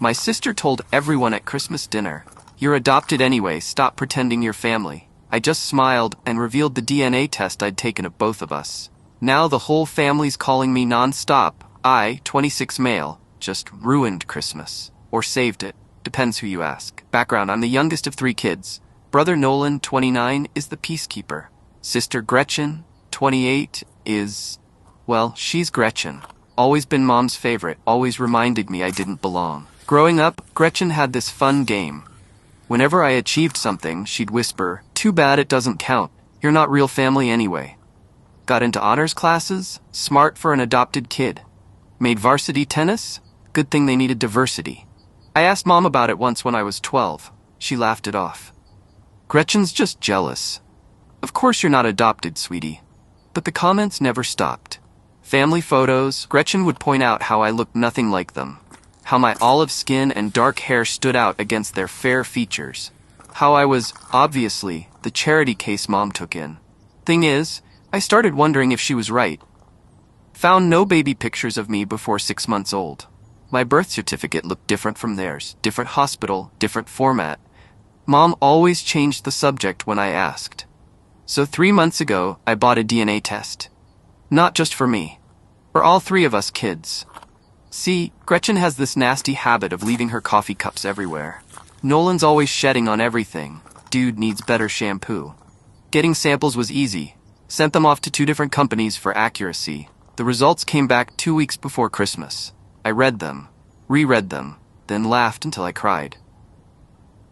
My sister told everyone at Christmas dinner, "You're adopted anyway, stop pretending you're family." I just smiled and revealed the DNA test I'd taken of both of us. Now the whole family's calling me Nonstop. I, 26 male, just ruined Christmas. Or saved it. Depends who you ask. Background: I'm the youngest of 3 kids. Brother Nolan, 29, is the peacekeeper. Sister Gretchen, 28, is... well, she's Gretchen. Always been Mom's favorite, always reminded me I didn't belong. Growing up, Gretchen had this fun game. Whenever I achieved something, she'd whisper, "Too bad it doesn't count. You're not real family anyway." Got into honors classes? Smart for an adopted kid. Made varsity tennis? Good thing they needed diversity. I asked Mom about it once when I was 12. She laughed it off. "Gretchen's just jealous. Of course you're not adopted, sweetie." But the comments never stopped. Family photos, Gretchen would point out how I looked nothing like them. How my olive skin and dark hair stood out against their fair features. How I was, obviously, the charity case Mom took in. Thing is, I started wondering if she was right. Found no baby pictures of me before 6 months old. My birth certificate looked different from theirs. Different hospital, different format. Mom always changed the subject when I asked. So 3 months ago, I bought a DNA test. Not just for me. For all 3 of us kids. See, Gretchen has this nasty habit of leaving her coffee cups everywhere. Nolan's always shedding on everything. Dude needs better shampoo. Getting samples was easy. Sent them off to 2 different companies for accuracy. The results came back 2 weeks before Christmas. I read them, reread them, then laughed until I cried.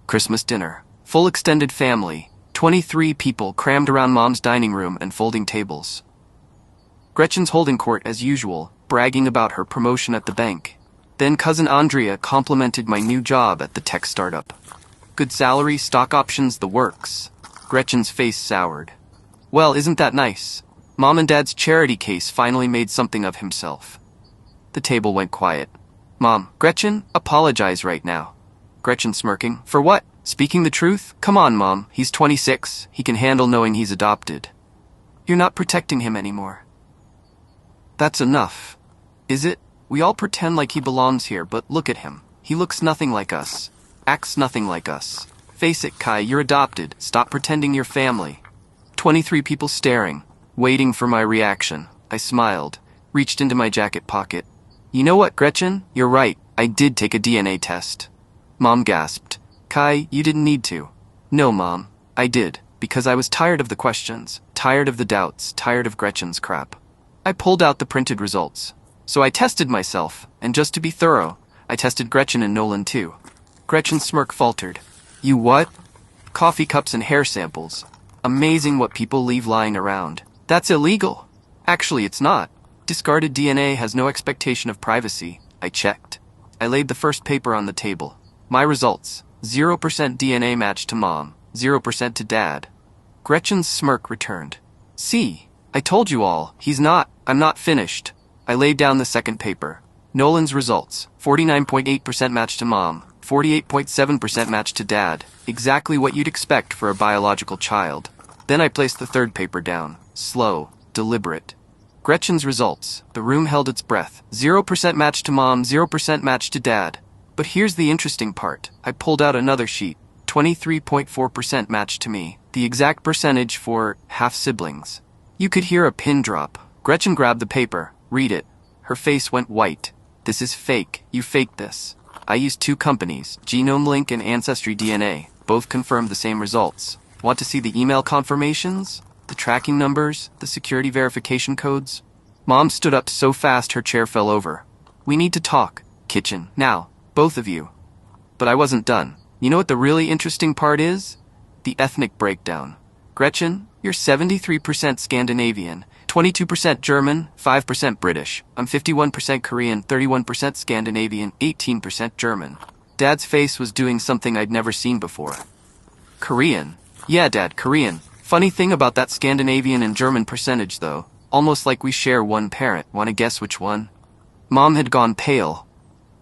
Christmas dinner. Full extended family. 23 people crammed around Mom's dining room and folding tables. Gretchen's holding court as usual, bragging about her promotion at the bank. Then cousin Andrea complimented my new job at the tech startup. Good salary, stock options, the works. Gretchen's face soured. Well, isn't that nice? Mom and Dad's charity case finally made something of himself. The table went quiet. Mom, Gretchen, apologize right now. Gretchen smirking. For what? Speaking the truth? Come on, Mom. He's 26. He can handle knowing he's adopted. You're not protecting him anymore. That's enough. Is it? We all pretend like he belongs here, but look at him. He looks nothing like us. Acts nothing like us. Face it, Qley, you're adopted. Stop pretending you're family. 23 people staring, waiting for my reaction. I smiled, reached into my jacket pocket. You know what, Gretchen? You're right. I did take a DNA test. Mom gasped. Qley, you didn't need to. No, Mom. I did, because I was tired of the questions, tired of the doubts, tired of Gretchen's crap. I pulled out the printed results. So I tested myself, and just to be thorough, I tested Gretchen and Nolan too. Gretchen's smirk faltered. You what? Coffee cups and hair samples. Amazing what people leave lying around. That's illegal. Actually, it's not. Discarded DNA has no expectation of privacy. I checked. I laid the first paper on the table. My results. 0% DNA match to Mom. 0% to Dad. Gretchen's smirk returned. See, I told you all. I'm not finished. I laid down the second paper. Nolan's results. 49.8% match to Mom. 48.7% match to Dad. Exactly what you'd expect for a biological child. Then I placed the third paper down. Slow. Deliberate. Gretchen's results. The room held its breath. 0% match to Mom, 0% match to Dad. But here's the interesting part. I pulled out another sheet. 23.4% match to me. The exact percentage for half-siblings. You could hear a pin drop. Gretchen grabbed the paper. Read it. Her face went white. This is fake. You faked this. I used 2 companies, Genome Link and Ancestry DNA. Both confirmed the same results. Want to see the email confirmations? The tracking numbers? The security verification codes? Mom stood up so fast her chair fell over. We need to talk. Kitchen. Now. Both of you. But I wasn't done. You know what the really interesting part is? The ethnic breakdown. Gretchen, you're 73% Scandinavian, 22% German, 5% British. I'm 51% Korean, 31% Scandinavian, 18% German. Dad's face was doing something I'd never seen before. Korean? Yeah, Dad, Korean. Funny thing about that Scandinavian and German percentage, though. Almost like we share one parent. Want to guess which one? Mom had gone pale.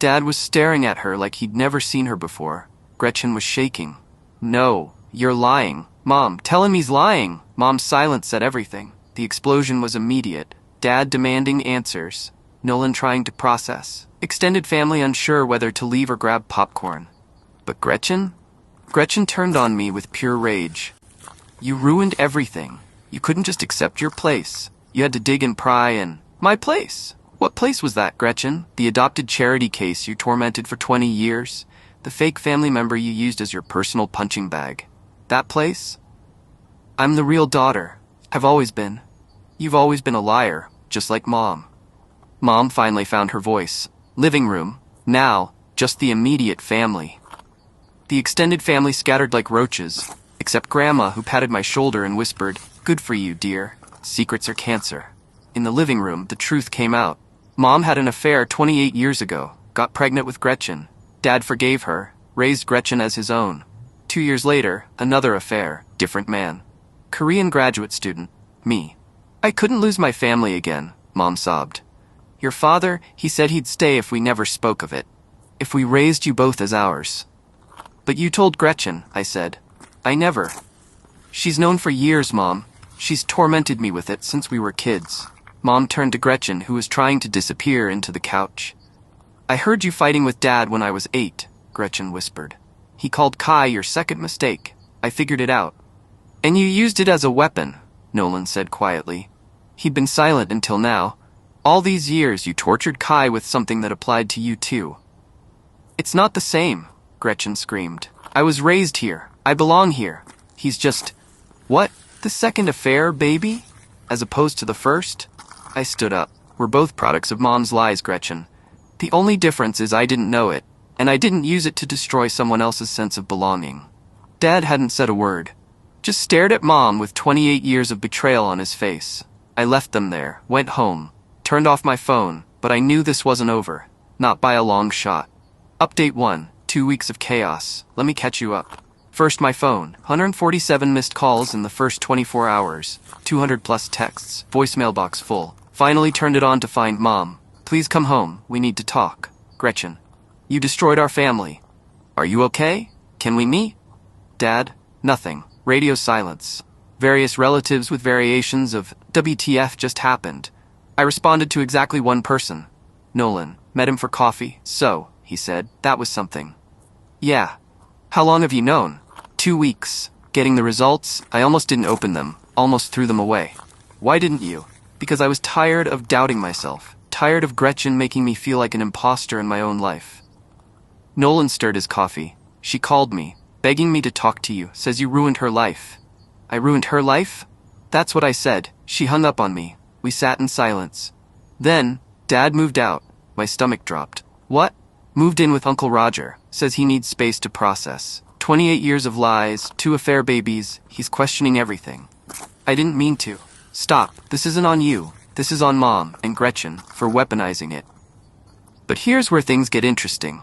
Dad was staring at her like he'd never seen her before. Gretchen was shaking. No, you're lying. Mom, tell him he's lying. Mom's silence said everything. The explosion was immediate. Dad demanding answers. Nolan trying to process. Extended family unsure whether to leave or grab popcorn. But Gretchen? Gretchen turned on me with pure rage. You ruined everything. You couldn't just accept your place. You had to dig and pry and... My place? What place was that, Gretchen? The adopted charity case you tormented for 20 years? The fake family member you used as your personal punching bag? That place? I'm the real daughter. I've always been. You've always been a liar, just like Mom. Mom finally found her voice. Living room. Now, just the immediate family. The extended family scattered like roaches, except Grandma, who patted my shoulder and whispered, "Good for you, dear. Secrets are cancer." In the living room, the truth came out. Mom had an affair 28 years ago, got pregnant with Gretchen. Dad forgave her, raised Gretchen as his own. 2 years later, another affair, different man. Korean graduate student, me. I couldn't lose my family again, Mom sobbed. Your father, he said he'd stay if we never spoke of it. If we raised you both as ours. But you told Gretchen, I said. I never. She's known for years, Mom. She's tormented me with it since we were kids. Mom turned to Gretchen, who was trying to disappear into the couch. I heard you fighting with Dad when I was 8, Gretchen whispered. He called Kai your second mistake. I figured it out. And you used it as a weapon, Nolan said quietly. He'd been silent until now. All these years you tortured Kai with something that applied to you too. It's not the same, Gretchen screamed. I was raised here. I belong here. He's just... What? The second affair, baby? As opposed to the first? I stood up. We're both products of Mom's lies, Gretchen. The only difference is I didn't know it, and I didn't use it to destroy someone else's sense of belonging. Dad hadn't said a word. Just stared at Mom with 28 years of betrayal on his face. I left them there, went home, turned off my phone, but I knew this wasn't over. Not by a long shot. Update 1. 2 weeks of chaos. Let me catch you up. First, my phone. 147 missed calls in the first 24 hours. 200 plus texts. Voicemail box full. Finally turned it on to find Mom. Please come home. We need to talk. Gretchen. You destroyed our family. Are you okay? Can we meet? Dad? Nothing. Radio silence. Various relatives with variations of WTF just happened. I responded to exactly one person. Nolan. Met him for coffee. So, he said, that was something. Yeah. How long have you known? 2 weeks. Getting the results, I almost didn't open them, almost threw them away. Why didn't you? Because I was tired of doubting myself, tired of Gretchen making me feel like an imposter in my own life. Nolan stirred his coffee. She called me, begging me to talk to you, says you ruined her life. I ruined her life? That's what I said. She hung up on me. We sat in silence. Then, Dad moved out. My stomach dropped. What? Moved in with Uncle Roger. Says he needs space to process. 28 years of lies, 2 affair babies. He's questioning everything. I didn't mean to. Stop. This isn't on you. This is on Mom and Gretchen for weaponizing it. But here's where things get interesting.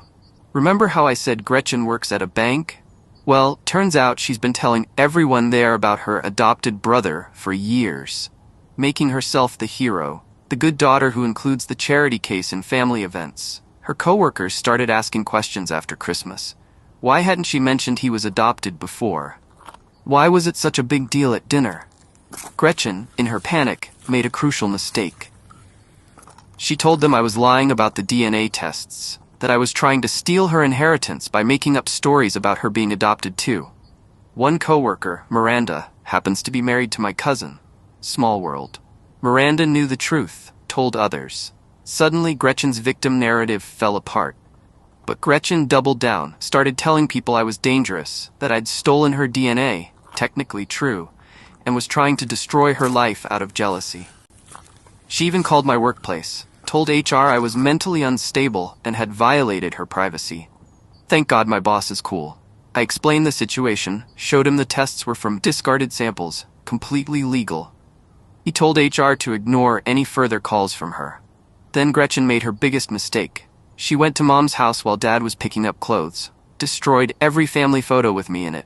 Remember how I said Gretchen works at a bank? Well, turns out she's been telling everyone there about her adopted brother for years. Making herself the hero, the good daughter who includes the charity case in family events. Her coworkers started asking questions after Christmas. Why hadn't she mentioned he was adopted before? Why was it such a big deal at dinner? Gretchen, in her panic, made a crucial mistake. She told them I was lying about the DNA tests, that I was trying to steal her inheritance by making up stories about her being adopted too. One coworker, Miranda, happens to be married to my cousin. Small world. Miranda knew the truth, told others. Suddenly, Gretchen's victim narrative fell apart. But Gretchen doubled down, started telling people I was dangerous, that I'd stolen her DNA, technically true, and was trying to destroy her life out of jealousy. She even called my workplace, told HR I was mentally unstable and had violated her privacy. Thank God my boss is cool. I explained the situation, showed him the tests were from discarded samples, completely legal. He told HR to ignore any further calls from her. Then Gretchen made her biggest mistake. She went to Mom's house while Dad was picking up clothes, destroyed every family photo with me in it.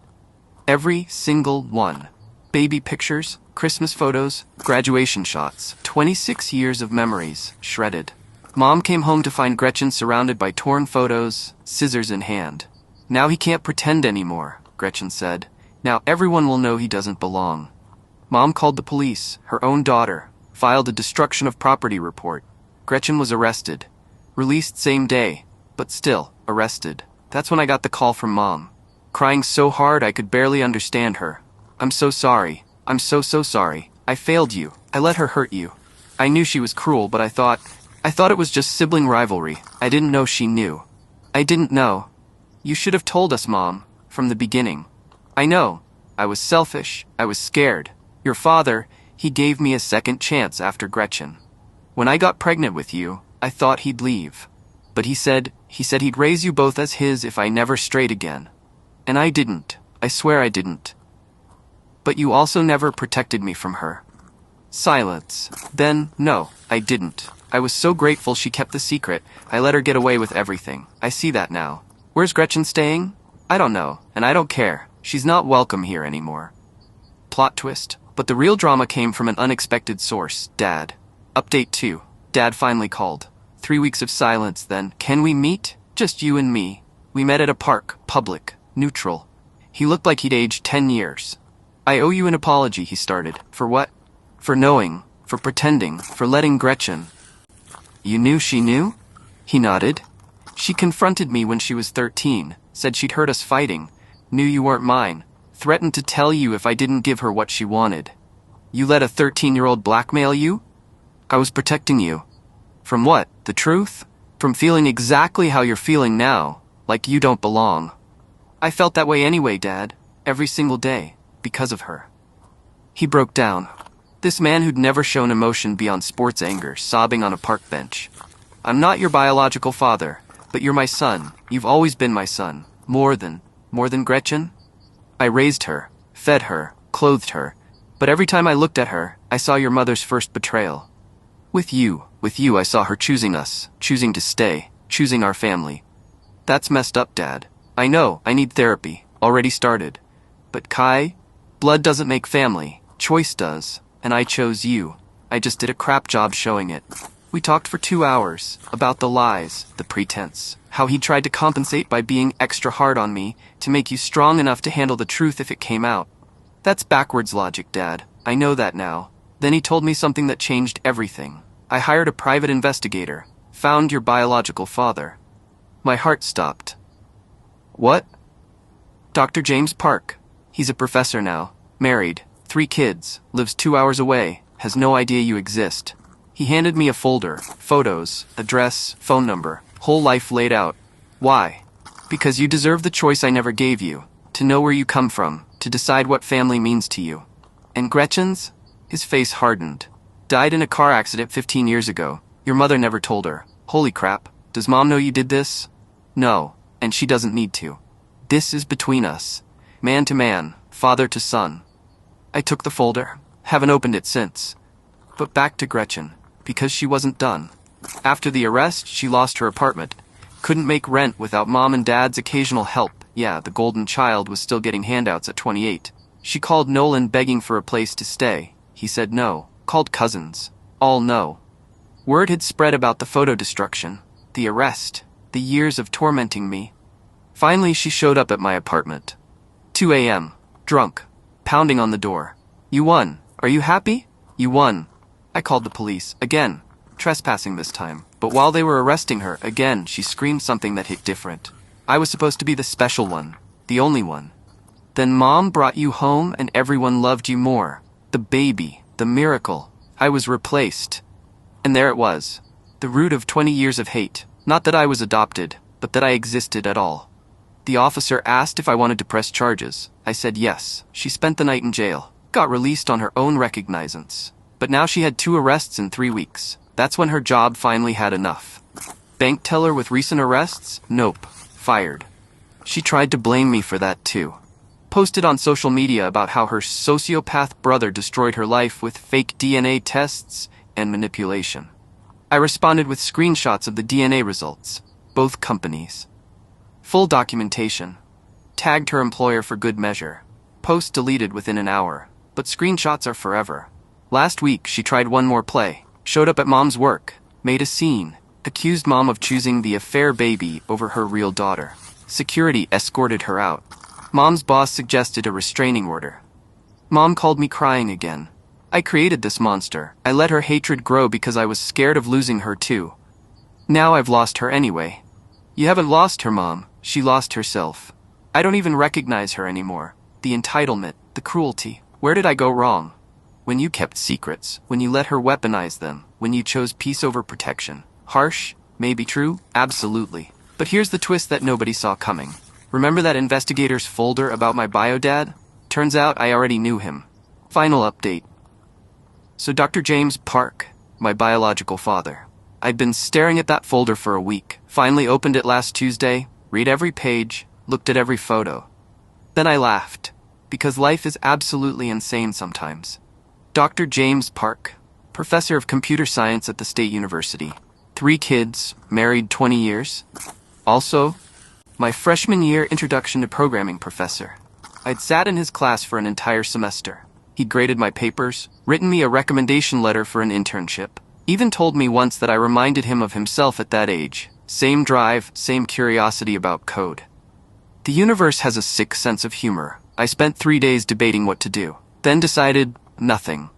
Every single one. Baby pictures, Christmas photos, graduation shots, 26 years of memories, shredded. Mom came home to find Gretchen surrounded by torn photos, scissors in hand. Now he can't pretend anymore, Gretchen said. Now everyone will know he doesn't belong. Mom called the police, her own daughter, filed a destruction of property report. Gretchen was arrested. Released same day, but still, arrested. That's when I got the call from Mom. Crying so hard I could barely understand her. I'm so sorry. I'm so sorry. I failed you. I let her hurt you. I knew she was cruel, but I thought it was just sibling rivalry. I didn't know she knew. I didn't know. You should have told us, Mom, from the beginning. I know. I was selfish. I was scared. Your father, he gave me a second chance after Gretchen. When I got pregnant with you, I thought he'd leave. But he said he'd raise you both as his if I never strayed again. And I didn't. I swear I didn't. But you also never protected me from her. Silence. Then, no, I didn't. I was so grateful she kept the secret. I let her get away with everything. I see that now. Where's Gretchen staying? I don't know, and I don't care. She's not welcome here anymore. Plot twist. But the real drama came from an unexpected source, Dad. Update 2. Dad finally called. 3 weeks of silence then. Can we meet? Just you and me. We met at a park, public, neutral. He looked like he'd aged 10 years. I owe you an apology, he started. For what? For knowing, for pretending, for letting Gretchen. You knew she knew? He nodded. She confronted me when she was 13, said she'd heard us fighting, knew you weren't mine, threatened to tell you if I didn't give her what she wanted. You let a 13-year-old blackmail you? I was protecting you. From what? The truth? From feeling exactly how you're feeling now, like you don't belong. I felt that way anyway, Dad, every single day, because of her. He broke down. This man who'd never shown emotion beyond sports anger, sobbing on a park bench. I'm not your biological father, but you're my son. You've always been my son. More than Gretchen? I raised her, fed her, clothed her, but every time I looked at her, I saw your mother's first betrayal. With you, I saw her choosing us, choosing to stay, choosing our family. That's messed up, Dad. I know, I need therapy, already started. But Kai, blood doesn't make family, choice does, and I chose you. I just did a crap job showing it. We talked for 2 hours, about the lies, the pretense, how he tried to compensate by being extra hard on me, to make you strong enough to handle the truth if it came out. That's backwards logic, Dad. I know that now. Then he told me something that changed everything. I hired a private investigator, found your biological father. My heart stopped. What? Dr. James Park. He's a professor now, married, 3 kids, lives 2 hours away, has no idea you exist. He handed me a folder, photos, address, phone number, whole life laid out. Why? Because you deserve the choice I never gave you, to know where you come from, to decide what family means to you. And Gretchen's? His face hardened. Died in a car accident 15 years ago. Your mother never told her. Holy crap. Does Mom know you did this? No, and she doesn't need to. This is between us. Man to man, father to son. I took the folder. Haven't opened it since. But back to Gretchen, because she wasn't done. After the arrest, she lost her apartment. Couldn't make rent without Mom and Dad's occasional help. Yeah, the golden child was still getting handouts at 28. She called Nolan begging for a place to stay. He said no. Called cousins. All no. Word had spread about the photo destruction, the arrest, the years of tormenting me. Finally, she showed up at my apartment. 2 a.m. Drunk. Pounding on the door. You won. Are you happy? You won. I called the police. Again. Trespassing this time. But while they were arresting her, again, she screamed something that hit different. I was supposed to be the special one. The only one. Then Mom brought you home and everyone loved you more. The baby. The miracle. I was replaced. And there it was. The root of 20 years of hate. Not that I was adopted, but that I existed at all. The officer asked if I wanted to press charges. I said yes. She spent the night in jail. Got released on her own recognizance. But now she had 2 arrests in 3 weeks. That's when her job finally had enough. Bank teller with recent arrests? Nope. Fired. She tried to blame me for that too. Posted on social media about how her sociopath brother destroyed her life with fake DNA tests and manipulation. I responded with screenshots of the DNA results. Both companies. Full documentation. Tagged her employer for good measure. Post deleted within an hour. But screenshots are forever. Last week, she tried one more play. Showed up at Mom's work. Made a scene. Accused Mom of choosing the affair baby over her real daughter. Security escorted her out. Mom's boss suggested a restraining order. Mom called me crying again. I created this monster. I let her hatred grow because I was scared of losing her too. Now I've lost her anyway. You haven't lost her, Mom. She lost herself. I don't even recognize her anymore. The entitlement, the cruelty. Where did I go wrong? When you kept secrets, when you let her weaponize them, when you chose peace over protection. Harsh? Maybe true? Absolutely. But here's the twist that nobody saw coming. Remember that investigator's folder about my bio dad? Turns out I already knew him. Final update. So Dr. James Park, my biological father. I'd been staring at that folder for a week. Finally opened it last Tuesday, read every page, looked at every photo. Then I laughed, because life is absolutely insane sometimes. Dr. James Park, professor of computer science at the State University. 3 kids, married 20 years. Also, my freshman year introduction to programming professor. I'd sat in his class for an entire semester. He'd graded my papers, written me a recommendation letter for an internship, even told me once that I reminded him of himself at that age. Same drive, same curiosity about code. The universe has a sick sense of humor. I spent 3 days debating what to do, then decided nothing.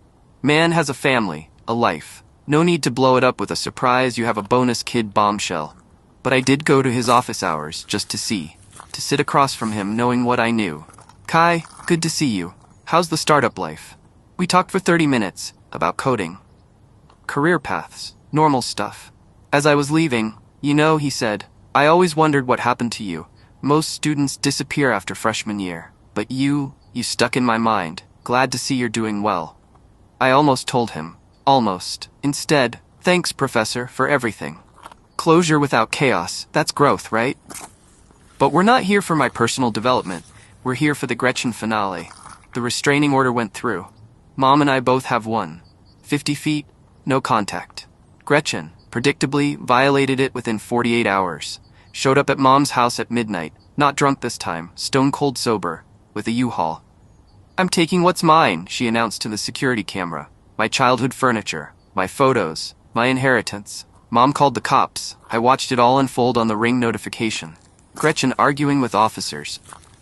Man has a family, a life. No need to blow it up with a surprise you have a bonus kid bombshell. But I did go to his office hours just to see, to sit across from him knowing what I knew. Kai, good to see you. How's the startup life? We talked for 30 minutes about coding. Career paths, normal stuff. As I was leaving, he said, I always wondered what happened to you. Most students disappear after freshman year. But you stuck in my mind. Glad to see you're doing well. I almost told him. Almost. Instead, thanks, Professor, for everything. Closure without chaos, that's growth, right? But we're not here for my personal development. We're here for the Gretchen finale. The restraining order went through. Mom and I both have one. 50 feet, no contact. Gretchen, predictably, violated it within 48 hours. Showed up at Mom's house at midnight, not drunk this time, stone cold sober, with a U-Haul. I'm taking what's mine, she announced to the security camera. My childhood furniture, my photos, my inheritance. Mom called the cops. I watched it all unfold on the Ring notification. Gretchen arguing with officers.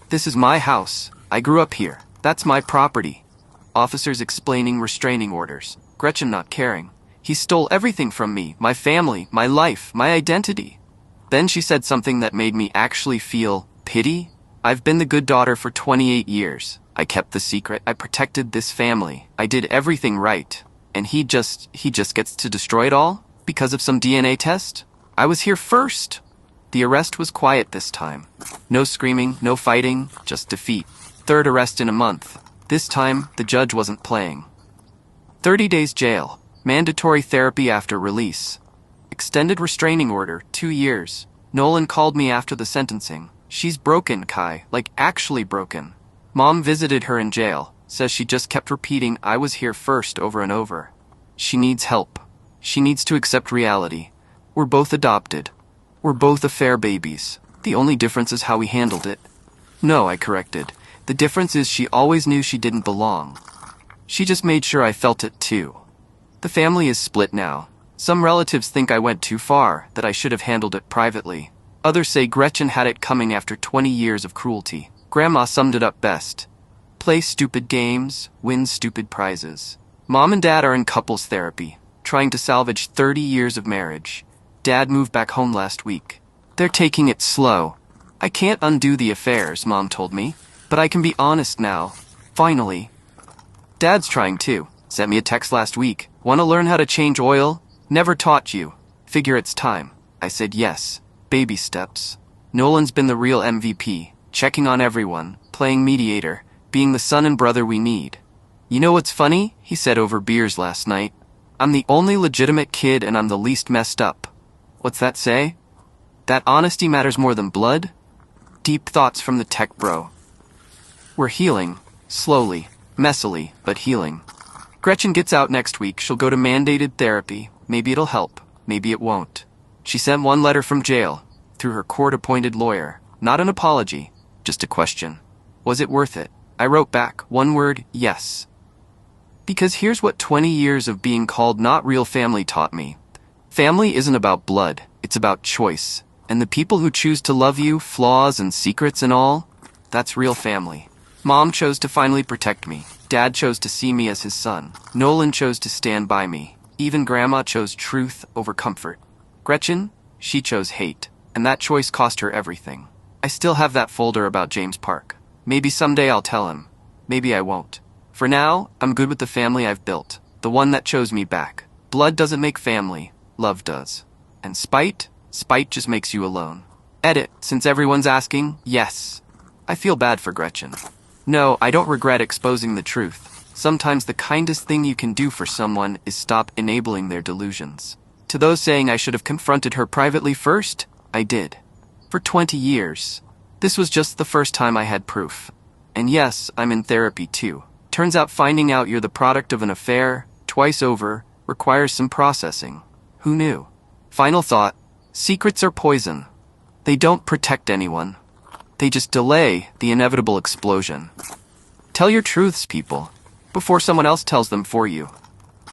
This is my house. I grew up here. That's my property. Officers explaining restraining orders. Gretchen not caring. He stole everything from me, my family, my life, my identity. Then she said something that made me actually feel pity. I've been the good daughter for 28 years. I kept the secret. I protected this family. I did everything right. And he just gets to destroy it all? Because of some DNA test? I was here first. The arrest was quiet this time. No screaming, no fighting, just defeat. 3rd arrest in a month. This time, the judge wasn't playing. 30 days jail. Mandatory therapy after release. Extended restraining order, 2 years. Nolan called me after the sentencing. She's broken, Kai, like actually broken. Mom visited her in jail, says she just kept repeating I was here first over and over. She needs help. She needs to accept reality. We're both adopted. We're both affair babies. The only difference is how we handled it. No, I corrected. The difference is she always knew she didn't belong. She just made sure I felt it too. The family is split now. Some relatives think I went too far, that I should have handled it privately. Others say Gretchen had it coming after 20 years of cruelty. Grandma summed it up best. Play stupid games, win stupid prizes. Mom and Dad are in couples therapy, trying to salvage 30 years of marriage. Dad moved back home last week. They're taking it slow. I can't undo the affairs, Mom told me, but I can be honest now. Finally. Dad's trying too. Sent me a text last week. Want to learn how to change oil? Never taught you. Figure it's time. I said yes. Baby steps. Nolan's been the real MVP, checking on everyone, playing mediator, being the son and brother we need. You know what's funny? He said over beers last night. I'm the only legitimate kid and I'm the least messed up. What's that say? That honesty matters more than blood? Deep thoughts from the tech bro. We're healing. Slowly. Messily, but healing. Gretchen gets out next week. She'll go to mandated therapy. Maybe it'll help. Maybe it won't. She sent one letter from jail, through her court-appointed lawyer. Not an apology, just a question. Was it worth it? I wrote back, one word, yes. Because here's what 20 years of being called not real family taught me. Family isn't about blood, it's about choice. And the people who choose to love you, flaws and secrets and all, that's real family. Mom chose to finally protect me. Dad chose to see me as his son. Nolan chose to stand by me. Even Grandma chose truth over comfort. Gretchen, she chose hate, and that choice cost her everything. I still have that folder about James Park. Maybe someday I'll tell him. Maybe I won't. For now, I'm good with the family I've built, the one that chose me back. Blood doesn't make family, love does. And spite just makes you alone. Edit, since everyone's asking, yes. I feel bad for Gretchen. No, I don't regret exposing the truth. Sometimes the kindest thing you can do for someone is stop enabling their delusions. To those saying I should have confronted her privately first, I did. For 20 years. This was just the first time I had proof. And yes, I'm in therapy too. Turns out finding out you're the product of an affair, twice over, requires some processing. Who knew? Final thought, secrets are poison. They don't protect anyone. They just delay the inevitable explosion. Tell your truths, people, before someone else tells them for you.